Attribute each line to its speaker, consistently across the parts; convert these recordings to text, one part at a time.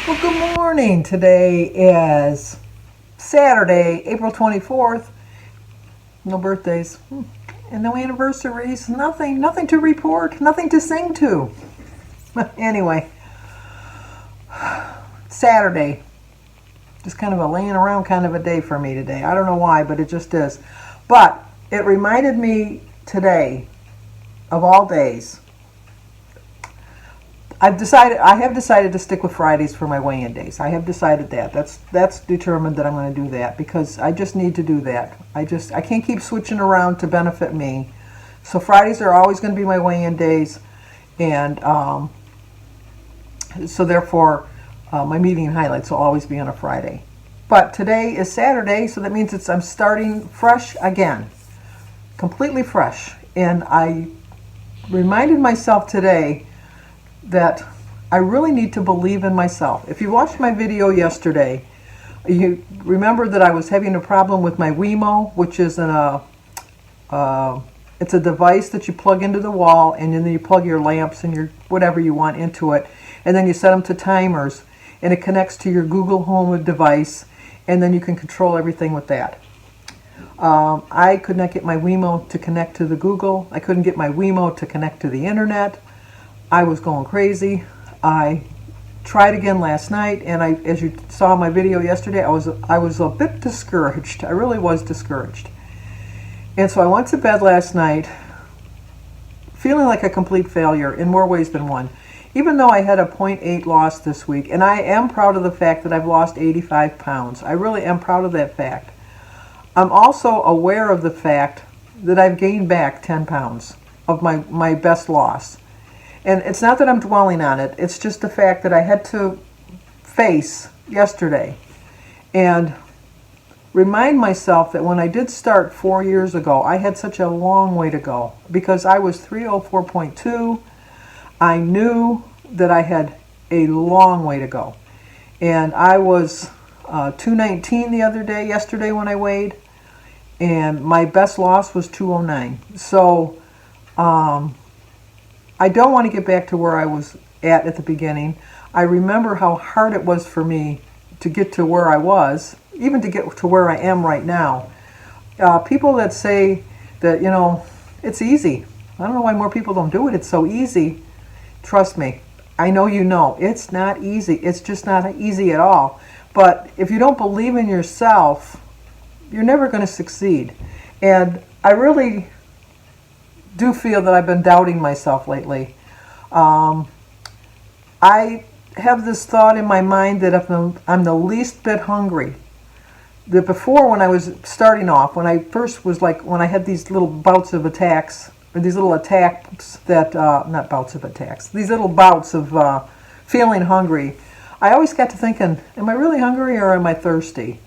Speaker 1: Well, good morning. Today is Saturday, April 24th. No birthdays and no anniversaries. Nothing to report, nothing to sing to. Anyway, Saturday. Just kind of a laying around kind of a day for me today. I don't know why, but it just is. But it reminded me today, of all days, I have decided to stick with Fridays for my weigh-in days. I have decided that. That's determined that I'm going to do that because I just need to do that. I can't keep switching around to benefit me. So Fridays are always going to be my weigh-in days, and so therefore my meeting highlights will always be on a Friday. But today is Saturday, so that means I'm starting fresh again, completely fresh. And I reminded myself today that I really need to believe in myself. If you watched my video yesterday, you remember that I was having a problem with my Wemo, which is it's a device that you plug into the wall, and then you plug your lamps and your whatever you want into it, and then you set them to timers, and it connects to your Google Home device, and then you can control everything with that. I could not get my Wemo to connect to the Google. I couldn't get my Wemo to connect to the internet. I was going crazy. I tried again last night, and as you saw in my video yesterday, I was a bit discouraged. I really was discouraged. And so I went to bed last night feeling like a complete failure in more ways than one. Even though I had a 0.8 loss this week, and I am proud of the fact that I've lost 85 pounds. I really am proud of that fact. I'm also aware of the fact that I've gained back 10 pounds of my best loss. And it's not that I'm dwelling on it. It's just the fact that I had to face yesterday and remind myself that when I did start 4 years ago, I had such a long way to go because I was 304.2. I knew that I had a long way to go. And I was 219 yesterday when I weighed, and my best loss was 209. So I don't want to get back to where I was at the beginning. I remember how hard it was for me to get to where I was, even to get to where I am right now. People that say that, it's easy. I don't know why more people don't do it. It's so easy. Trust me. I know you know. It's not easy. It's just not easy at all. But if you don't believe in yourself, you're never going to succeed. And I really do feel that I've been doubting myself lately. I have this thought in my mind that if I'm the least bit hungry, that before when I was starting off, when I first was when I had these little bouts of attacks, or these little attacks that, not bouts of attacks, these little bouts of feeling hungry, I always got to thinking, am I really hungry or am I thirsty?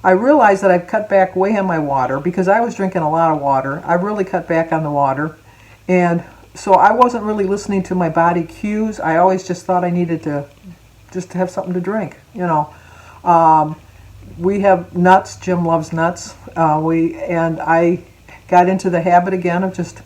Speaker 1: I realized that I've cut back way on my water because I was drinking a lot of water. I really cut back on the water. And so I wasn't really listening to my body cues. I always just thought I needed to just have something to drink, We have nuts. Jim loves nuts. And I got into the habit again of just,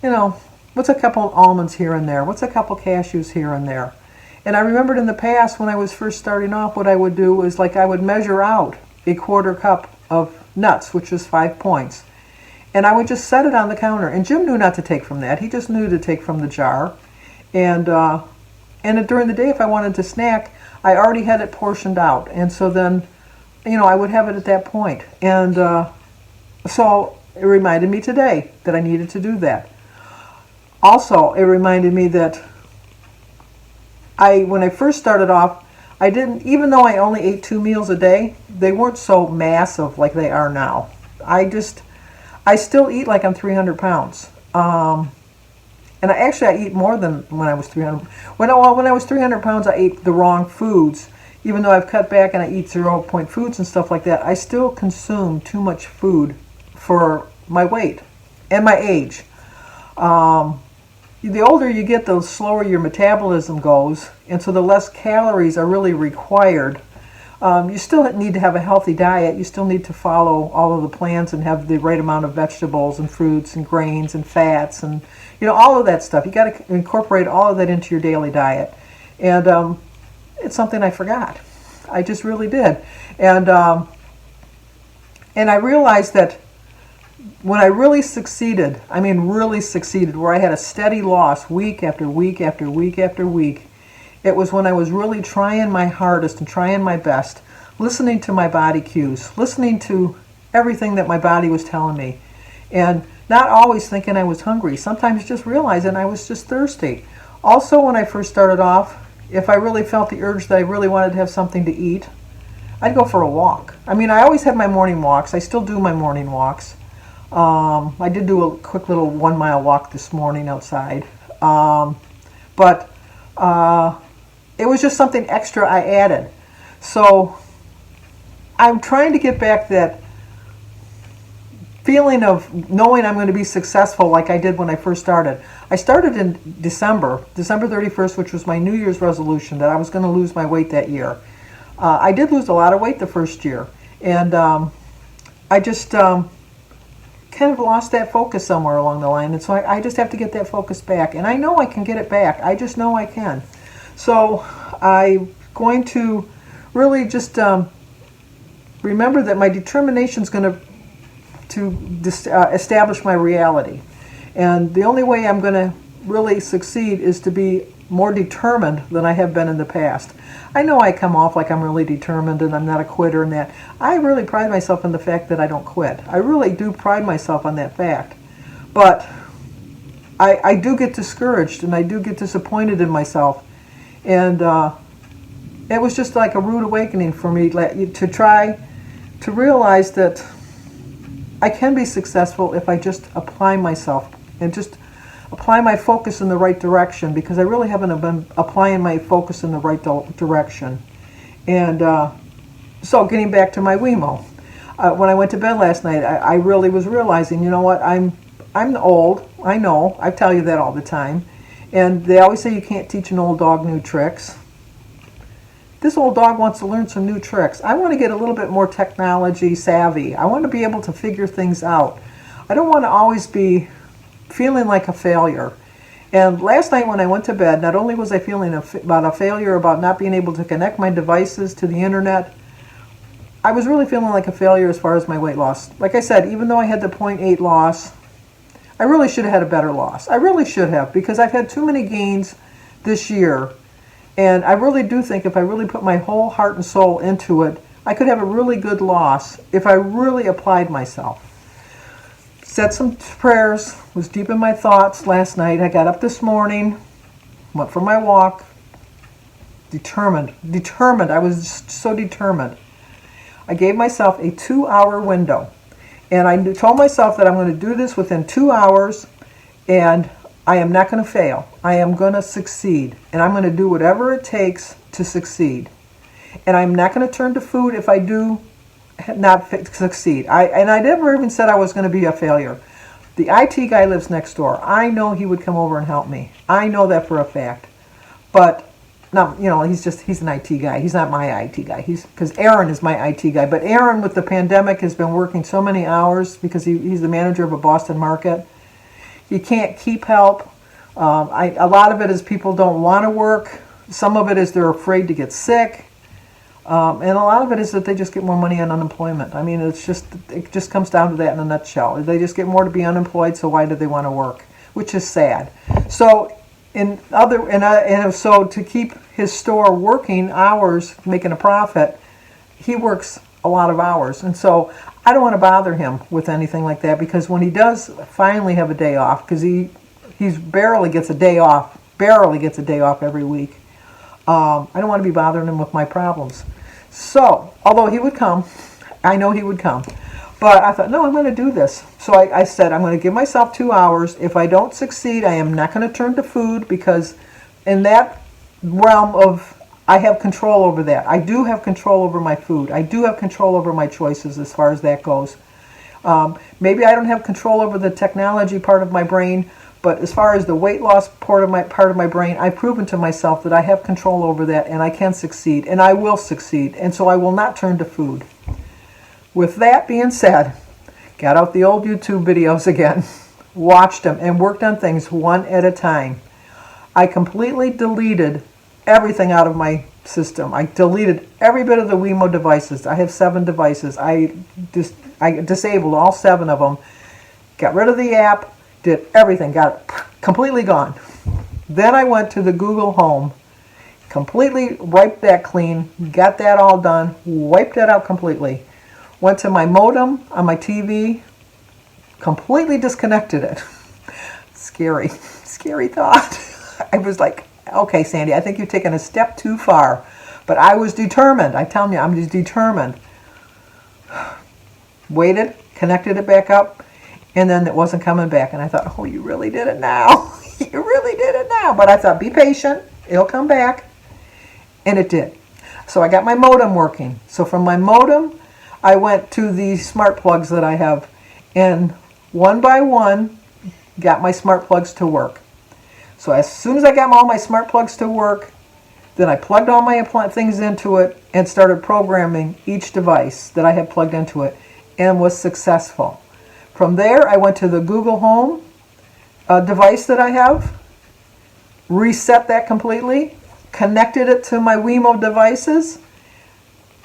Speaker 1: what's a couple of almonds here and there? What's a couple cashews here and there? And I remembered in the past when I was first starting off, what I would do was I would measure out a quarter cup of nuts, which is 5 points. And I would just set it on the counter. And Jim knew not to take from that. He just knew to take from the jar. And during the day, if I wanted to snack, I already had it portioned out. And so then, I would have it at that point. And so it reminded me today that I needed to do that. Also, it reminded me that when I first started off, I didn't, even though I only ate 2 meals a day, they weren't so massive like they are now. I still eat like I'm 300 pounds. And I eat more than when I was 300. When I was 300 pounds, I ate the wrong foods. Even though I've cut back and I eat 0-point foods and stuff like that, I still consume too much food for my weight and my age. The older you get, the slower your metabolism goes, and so the less calories are really required. You still need to have a healthy diet. You still need to follow all of the plans and have the right amount of vegetables and fruits and grains and fats and all of that stuff. You got to incorporate all of that into your daily diet. And it's something I forgot. I just really did. And I realized that when I really succeeded, I mean really succeeded, where I had a steady loss week after week after week after week, it was when I was really trying my hardest and trying my best, listening to my body cues, listening to everything that my body was telling me, and not always thinking I was hungry, sometimes just realizing I was just thirsty. Also, when I first started off, if I really felt the urge that I really wanted to have something to eat, I'd go for a walk. I mean, I always had my morning walks. I still do my morning walks. I did do a quick little 1 mile walk this morning outside. But it was just something extra I added. So I'm trying to get back that feeling of knowing I'm going to be successful like I did when I first started. I started in December 31st, which was my New Year's resolution, that I was going to lose my weight that year. I did lose a lot of weight the first year, and I just kind of lost that focus somewhere along the line, and so I just have to get that focus back, and I know I can get it back. I just know I can. So I'm going to really just remember that my determination is going to establish my reality, and the only way I'm going to really succeed is to be more determined than I have been in the past. I know I come off like I'm really determined and I'm not a quitter and that. I really pride myself in the fact that I don't quit. I really do pride myself on that fact. But I do get discouraged and I do get disappointed in myself. And it was just like a rude awakening for me to try to realize that I can be successful if I just apply myself and just apply my focus in the right direction, because I really haven't been applying my focus in the right direction. And so getting back to my Wemo, when I went to bed last night, I really was realizing, you know what, I'm old, I know, I tell you that all the time, and they always say you can't teach an old dog new tricks. This old dog wants to learn some new tricks. I want to get a little bit more technology savvy. I want to be able to figure things out. I don't want to always be feeling like a failure. And last night when I went to bed, not only was I feeling about a failure about not being able to connect my devices to the internet, I was really feeling like a failure as far as my weight loss. Like I said, even though I had the 0.8 loss, I really should have had a better loss. I really should have, because I've had too many gains this year. And I really do think if I really put my whole heart and soul into it, I could have a really good loss if I really applied myself. Said some prayers, was deep in my thoughts last night. I got up this morning, went for my walk, determined. I was so determined. I gave myself a 2-hour window, and I told myself that I'm going to do this within 2 hours, and I am not going to fail. I am going to succeed, and I'm going to do whatever it takes to succeed. And I'm not going to turn to food if I do not succeed. And I never even said I was going to be a failure. The IT guy lives next door. I know he would come over and help me. I know that for a fact. But now, you know, he's an IT guy. He's not my IT guy. Because Aaron is my IT guy. But Aaron, with the pandemic, has been working so many hours because he's the manager of a Boston market. He can't keep help. A lot of it is people don't want to work. Some of it is they're afraid to get sick. And a lot of it is that they just get more money on unemployment. I mean, it just comes down to that in a nutshell. They just get more to be unemployed, so why do they want to work? Which is sad. So so to keep his store working hours, making a profit, he works a lot of hours. And so I don't want to bother him with anything like that, because when he does finally have a day off, because he's barely gets a day off every week. I don't want to be bothering him with my problems. So, although he would come, I know he would come. But I thought, no, I'm going to do this. So I said, I'm going to give myself 2 hours. If I don't succeed, I am not going to turn to food, because in that realm of, I have control over that. I do have control over my food. I do have control over my choices as far as that goes. Maybe I don't have control over the technology part of my brain, but as far as the weight loss part of my brain, I've proven to myself that I have control over that, and I can succeed, and I will succeed, and so I will not turn to food. With that being said, got out the old YouTube videos again, watched them, and worked on things one at a time. I completely deleted everything out of my system. I deleted every bit of the Wemo devices. I have 7 devices. I disabled all 7 of them, got rid of the app, did everything, got it completely gone. Then I went to the Google Home, completely wiped that clean, got that all done, wiped that out completely. Went to my modem on my TV, completely disconnected it. Scary, scary thought. I was like, okay, Sandy, I think you've taken a step too far. But I was determined. I'm telling you, I'm just determined. Waited, connected it back up, and then it wasn't coming back. And I thought, oh, you really did it now. You really did it now. But I thought, be patient. It'll come back. And it did. So I got my modem working. So from my modem, I went to the smart plugs that I have. And one by one, got my smart plugs to work. So as soon as I got all my smart plugs to work, then I plugged all my things into it and started programming each device that I had plugged into it and was successful. From there, I went to the Google Home device that I have, reset that completely, connected it to my Wemo devices,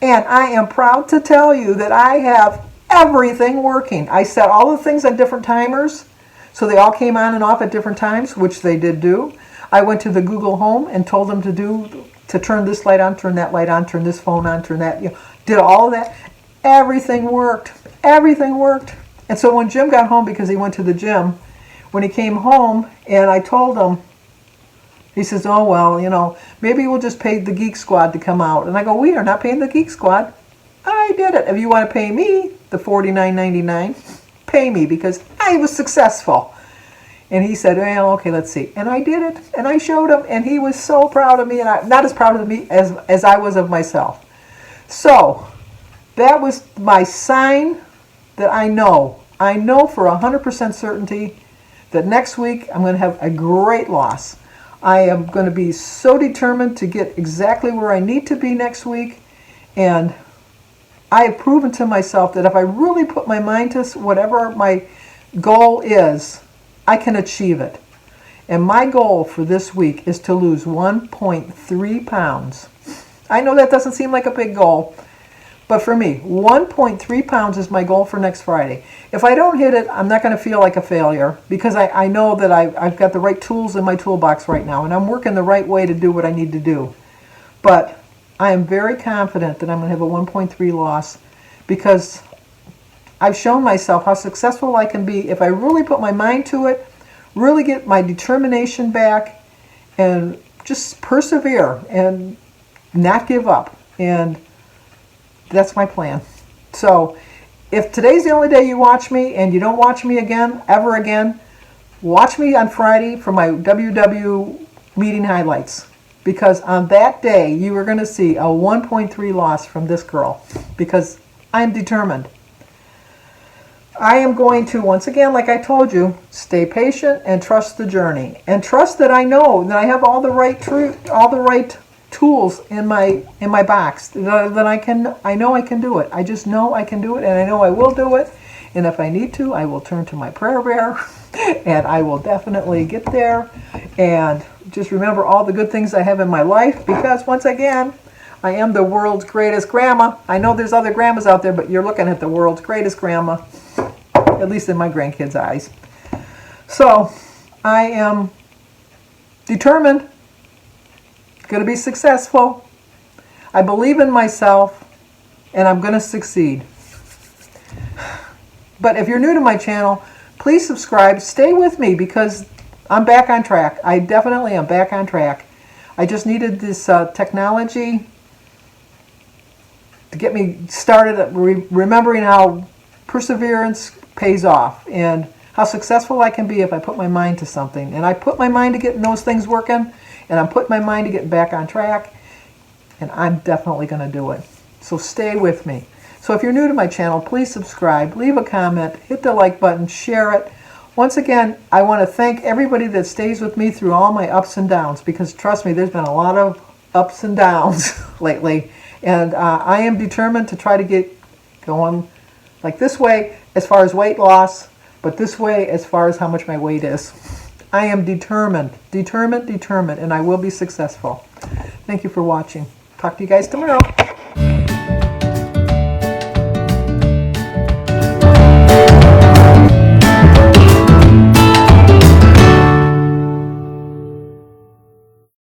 Speaker 1: and I am proud to tell you that I have everything working. I set all the things on different timers, so they all came on and off at different times, which they did do. I went to the Google Home and told them to turn this light on, turn that light on, turn this phone on, turn that, did all of that. Everything worked. Everything worked. And so when Jim got home, because he went to the gym, when he came home and I told him, he says, oh, well, maybe we'll just pay the Geek Squad to come out. And I go, we are not paying the Geek Squad. I did it. If you want to pay me the $49.99, pay me because I was successful. And he said, well, okay, let's see. And I did it. And I showed him. And he was so proud of me. And not as proud of me as I was of myself. So that was my sign that I know for 100% certainty that next week I'm going to have a great loss. I am going to be so determined to get exactly where I need to be next week. And I have proven to myself that if I really put my mind to whatever my goal is, I can achieve it. And my goal for this week is to lose 1.3 pounds. I know that doesn't seem like a big goal, but for me, 1.3 pounds is my goal for next Friday. If I don't hit it, I'm not going to feel like a failure because I know that I've got the right tools in my toolbox right now, and I'm working the right way to do what I need to do. But I am very confident that I'm going to have a 1.3 loss because I've shown myself how successful I can be if I really put my mind to it, really get my determination back, and just persevere and not give up. And that's my plan. So if today's the only day you watch me and you don't watch me again, ever again, watch me on Friday for my WW meeting highlights. Because on that day, you are going to see a 1.3 loss from this girl. Because I'm determined. I am going to, once again, like I told you, stay patient and trust the journey. And trust that I know that I have all the right tools in my box. That I know I can do it. I just know I can do it, and I know I will do it. And if I need to, I will turn to my prayer bear, and I will definitely get there. And just remember all the good things I have in my life, because once again, I am the world's greatest grandma. I know there's other grandmas out there, but you're looking at the world's greatest grandma, at least in my grandkids' eyes. So I am determined, going to be successful. I believe in myself, and I'm going to succeed. But if you're new to my channel, please subscribe. Stay with me because I'm back on track. I definitely am back on track. I just needed this technology to get me started at remembering how perseverance pays off and how successful I can be if I put my mind to something. And I put my mind to getting those things working, and I'm putting my mind to getting back on track, and I'm definitely going to do it. So stay with me. So if you're new to my channel, please subscribe, leave a comment, hit the like button, share it. Once again, I want to thank everybody that stays with me through all my ups and downs, because trust me, there's been a lot of ups and downs lately. And I am determined to try to get going like this way as far as weight loss, but this way as far as how much my weight is. I am determined, and I will be successful. Thank you for watching. Talk to you guys tomorrow.